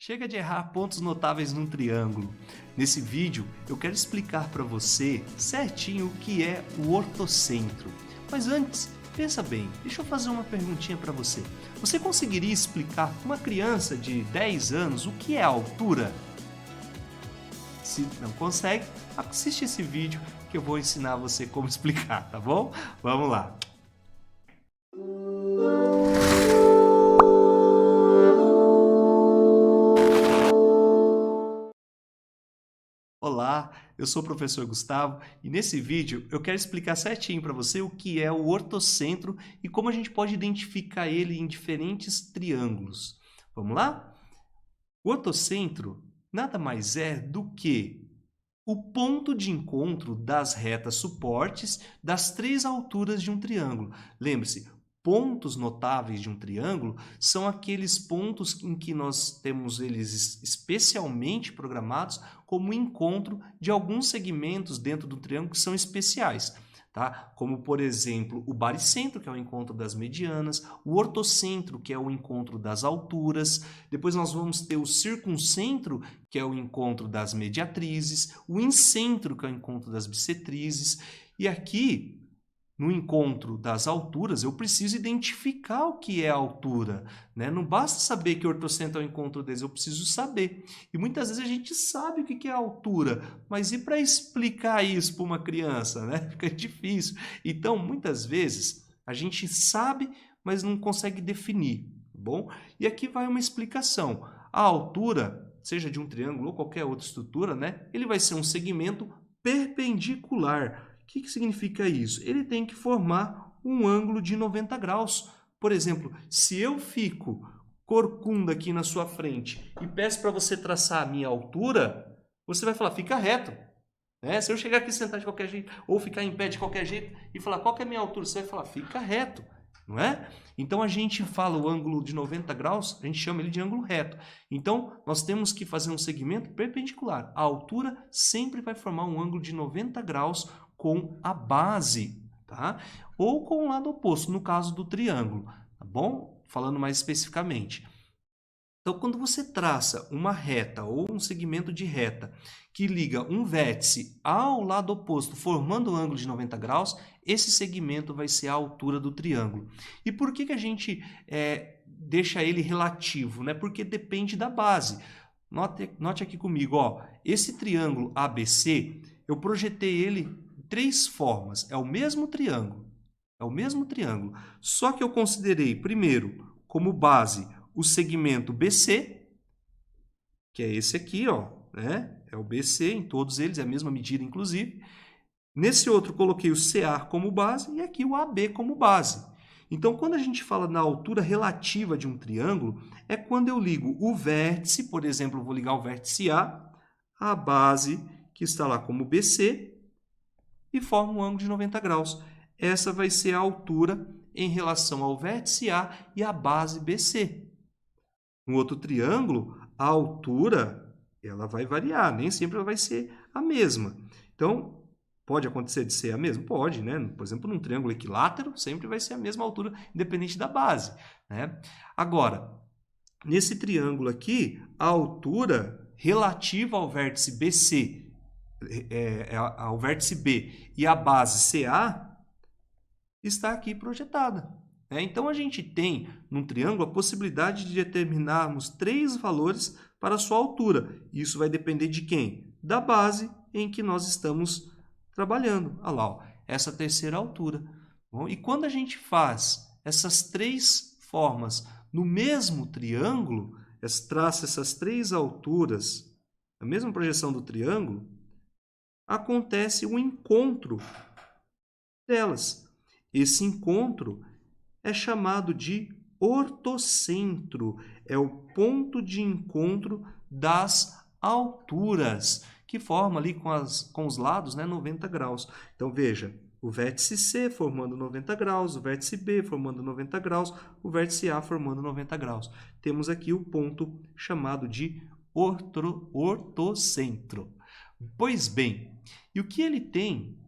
Chega de errar pontos notáveis num triângulo. Nesse vídeo, eu quero explicar para você certinho o que é o ortocentro. Mas antes, pensa bem, deixa eu fazer uma perguntinha para você. Você conseguiria explicar para uma criança de 10 anos o que é a altura? Se não consegue, assiste esse vídeo que eu vou ensinar você como explicar, tá bom? Vamos lá! Olá, eu sou o professor Gustavo e nesse vídeo eu quero explicar certinho para você o que é o ortocentro e como a gente pode identificar ele em diferentes triângulos. Vamos lá? O ortocentro nada mais é do que o ponto de encontro das retas suportes das três alturas de um triângulo. Lembre-se, pontos notáveis de um triângulo são aqueles pontos em que nós temos eles especialmente programados como encontro de alguns segmentos dentro do triângulo que são especiais. Tá? Como, por exemplo, o baricentro, que é o encontro das medianas, o ortocentro, que é o encontro das alturas, depois nós vamos ter o circuncentro, que é o encontro das mediatrizes, o incentro, que é o encontro das bissetrizes, e aqui, no encontro das alturas, eu preciso identificar o que é a altura, né? Não basta saber que o ortocentro é o encontro deles, eu preciso saber. E muitas vezes a gente sabe o que é a altura, mas e para explicar isso para uma criança, né? Fica difícil. Então, muitas vezes, a gente sabe, mas não consegue definir, tá bom? E aqui vai uma explicação. A altura, seja de um triângulo ou qualquer outra estrutura, né? Ele vai ser um segmento perpendicular. O que significa isso? Ele tem que formar um ângulo de 90 graus. Por exemplo, se eu fico corcunda aqui na sua frente e peço para você traçar a minha altura, você vai falar, fica reto. Né? Se eu chegar aqui sentar de qualquer jeito, ou ficar em pé de qualquer jeito e falar, qual que é a minha altura? Você vai falar, fica reto. Não é? Então, a gente fala o ângulo de 90 graus, a gente chama ele de ângulo reto. Então, nós temos que fazer um segmento perpendicular. A altura sempre vai formar um ângulo de 90 graus com a base, tá? Ou com o lado oposto, no caso do triângulo, tá bom? Falando mais especificamente. Então, quando você traça uma reta ou um segmento de reta que liga um vértice ao lado oposto, formando um ângulo de 90 graus, esse segmento vai ser a altura do triângulo. E por que a gente deixa ele relativo? Né? Porque depende da base. Note aqui comigo, ó, esse triângulo ABC, eu projetei ele de três formas. É o mesmo triângulo. É o mesmo triângulo. Só que eu considerei, primeiro, como base, o segmento BC, que é esse aqui, ó, né? É o BC, em todos eles, é a mesma medida, inclusive. Nesse outro, coloquei o CA como base e aqui o AB como base. Então, quando a gente fala na altura relativa de um triângulo, é quando eu ligo o vértice, por exemplo, eu vou ligar o vértice A, a base, que está lá como BC, e forma um ângulo de 90 graus. Essa vai ser a altura em relação ao vértice A e à base BC. No outro triângulo, a altura ela vai variar, nem sempre ela vai ser a mesma. Então, pode acontecer de ser a mesma? Pode, né? Por exemplo, num triângulo equilátero, sempre vai ser a mesma altura, independente da base, né? Agora, nesse triângulo aqui, a altura relativa ao vértice BC, ao vértice B e à base CA, está aqui projetada. Então, a gente tem, num triângulo, a possibilidade de determinarmos três valores para a sua altura. Isso vai depender de quem? Da base em que nós estamos trabalhando. Olha lá, ó, essa terceira altura. Bom, e quando a gente faz essas três formas no mesmo triângulo, traça essas três alturas, a mesma projeção do triângulo, acontece um encontro delas. Esse encontro é chamado de ortocentro, é o ponto de encontro das alturas, que forma ali com os lados, né, 90 graus. Então, veja, o vértice C formando 90 graus, o vértice B formando 90 graus, o vértice A formando 90 graus. Temos aqui o ponto chamado de ortocentro. Pois bem, e o que ele tem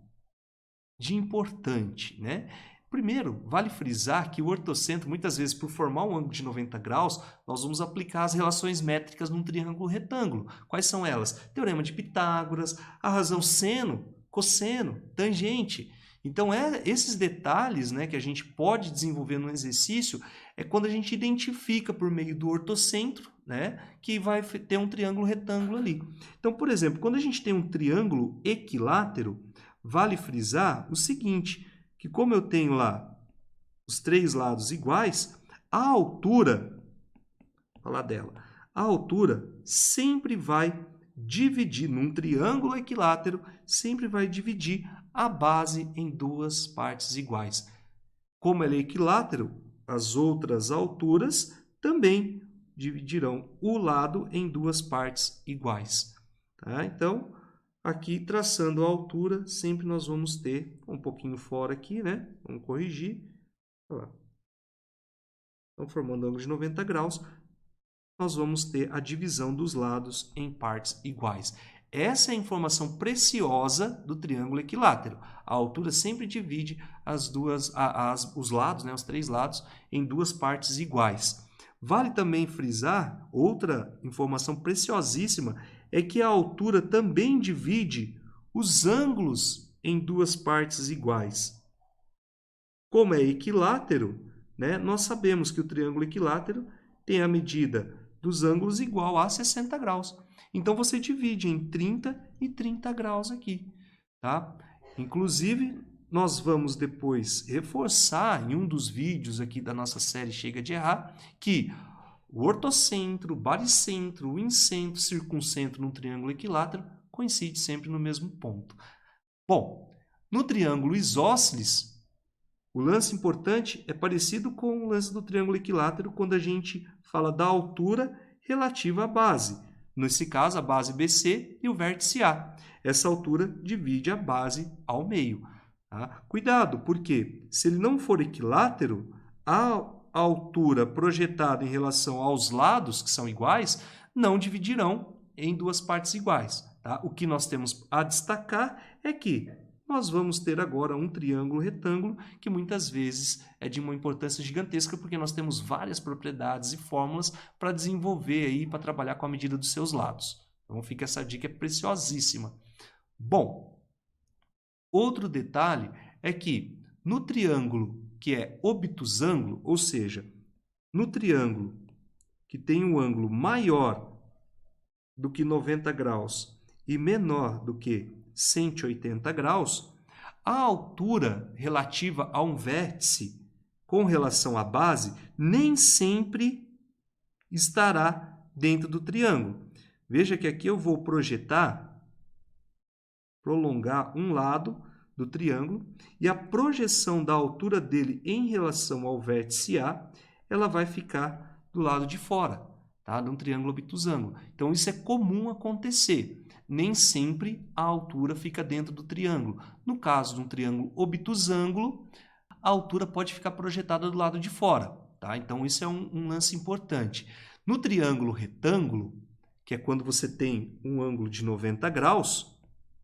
de importante, né? Primeiro, vale frisar que o ortocentro, muitas vezes, por formar um ângulo de 90 graus, nós vamos aplicar as relações métricas num triângulo retângulo. Quais são elas? Teorema de Pitágoras, a razão seno, cosseno, tangente. Então, esses detalhes, né, que a gente pode desenvolver no exercício é quando a gente identifica por meio do ortocentro, né, que vai ter um triângulo retângulo ali. Então, por exemplo, quando a gente tem um triângulo equilátero, vale frisar o seguinte, que como eu tenho lá os três lados iguais, a altura, vou falar dela, a altura sempre vai dividir, num triângulo equilátero, sempre vai dividir a base em duas partes iguais. Como ela é equilátero, as outras alturas também dividirão o lado em duas partes iguais. Tá? Então, aqui, traçando a altura, sempre nós vamos ter um pouquinho fora aqui, né? Vamos corrigir. Olha lá. Então, formando ângulo de 90 graus, nós vamos ter a divisão dos lados em partes iguais. Essa é a informação preciosa do triângulo equilátero. A altura sempre divide os lados, né, os três lados, em duas partes iguais. Vale também frisar, outra informação preciosíssima, é que a altura também divide os ângulos em duas partes iguais. Como é equilátero, né, nós sabemos que o triângulo equilátero tem a medida dos ângulos igual a 60 graus. Então, você divide em 30 e 30 graus aqui. Tá? Inclusive, nós vamos depois reforçar em um dos vídeos aqui da nossa série Chega de Errar, que o ortocentro, o baricentro, o incentro, o circuncentro num triângulo equilátero coincide sempre no mesmo ponto. Bom, no triângulo isósceles, o lance importante é parecido com o lance do triângulo equilátero quando a gente fala da altura relativa à base. Nesse caso, a base BC e o vértice A. Essa altura divide a base ao meio. Tá? Cuidado, porque se ele não for equilátero, a altura projetada em relação aos lados, que são iguais, não dividirão em duas partes iguais. Tá? O que nós temos a destacar é que nós vamos ter agora um triângulo retângulo que muitas vezes é de uma importância gigantesca porque nós temos várias propriedades e fórmulas para desenvolver aí, para trabalhar com a medida dos seus lados. Então fica essa dica, é preciosíssima. Bom, outro detalhe é que no triângulo que é obtusângulo, ou seja, no triângulo que tem um ângulo maior do que 90 graus e menor do que 180 graus, a altura relativa a um vértice com relação à base nem sempre estará dentro do triângulo. Veja que aqui eu vou prolongar um lado do triângulo e a projeção da altura dele em relação ao vértice A, ela vai ficar do lado de fora, tá? De um triângulo obtusângulo. Então, isso é comum acontecer. Nem sempre a altura fica dentro do triângulo. No caso de um triângulo obtusângulo, a altura pode ficar projetada do lado de fora. Tá? Então, isso é um lance importante. No triângulo retângulo, que é quando você tem um ângulo de 90 graus,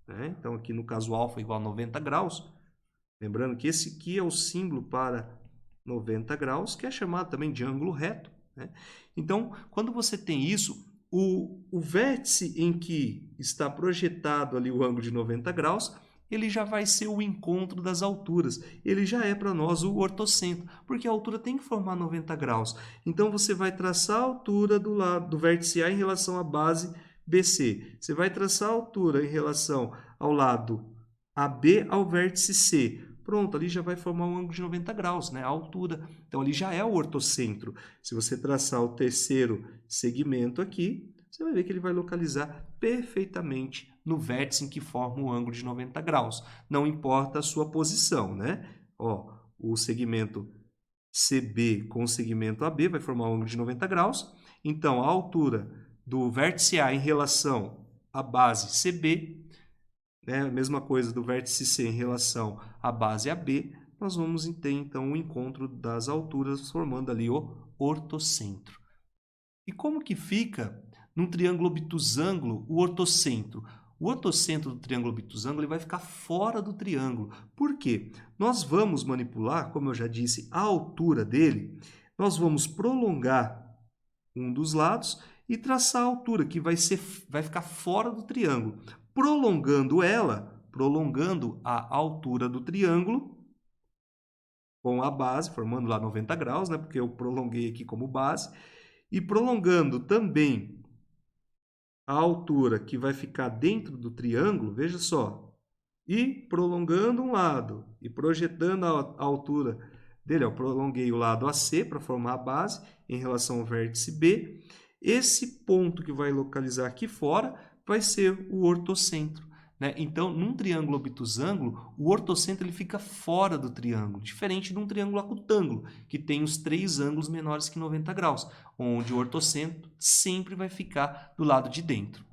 né? Então, aqui no caso, alfa igual a 90 graus. Lembrando que esse aqui é o símbolo para 90 graus, que é chamado também de ângulo reto. Né? Então, quando você tem isso, o vértice em que está projetado ali o ângulo de 90 graus, ele já vai ser o encontro das alturas. Ele já é para nós o ortocentro, porque a altura tem que formar 90 graus. Então, você vai traçar a altura do lado do vértice A em relação à base BC. Você vai traçar a altura em relação ao lado AB ao vértice C. Pronto, ali já vai formar um ângulo de 90 graus, né? A altura. Então, ali já é o ortocentro. Se você traçar o terceiro segmento aqui, você vai ver que ele vai localizar perfeitamente no vértice em que forma o ângulo de 90 graus. Não importa a sua posição, né? Ó, o segmento CB com o segmento AB vai formar um ângulo de 90 graus. Então, a altura do vértice A em relação à base CB, né, a mesma coisa do vértice C em relação à base AB, nós vamos ter então o encontro das alturas formando ali o ortocentro. E como que fica num triângulo obtusângulo o ortocentro? o ortocentro do triângulo obtusângulo ele vai ficar fora do triângulo. Por quê? Nós vamos manipular, como eu já disse, a altura dele, nós vamos prolongar um dos lados e traçar a altura, que vai ficar fora do triângulo. Prolongando a altura do triângulo com a base, formando lá 90 graus, né? Porque eu prolonguei aqui como base. E prolongando também a altura que vai ficar dentro do triângulo, veja só. E prolongando um lado e projetando a altura dele, eu prolonguei o lado AC para formar a base em relação ao vértice B. Esse ponto que vai localizar aqui fora vai ser o ortocentro, né? Então, num triângulo obtusângulo, o ortocentro ele fica fora do triângulo, diferente de um triângulo acutângulo, que tem os 3 ângulos menores que 90 graus, onde o ortocentro sempre vai ficar do lado de dentro.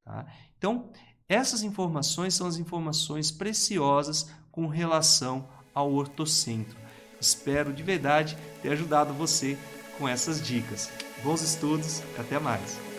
Tá? Então, essas informações são as informações preciosas com relação ao ortocentro. Espero de verdade ter ajudado você com essas dicas. Bons estudos, até mais!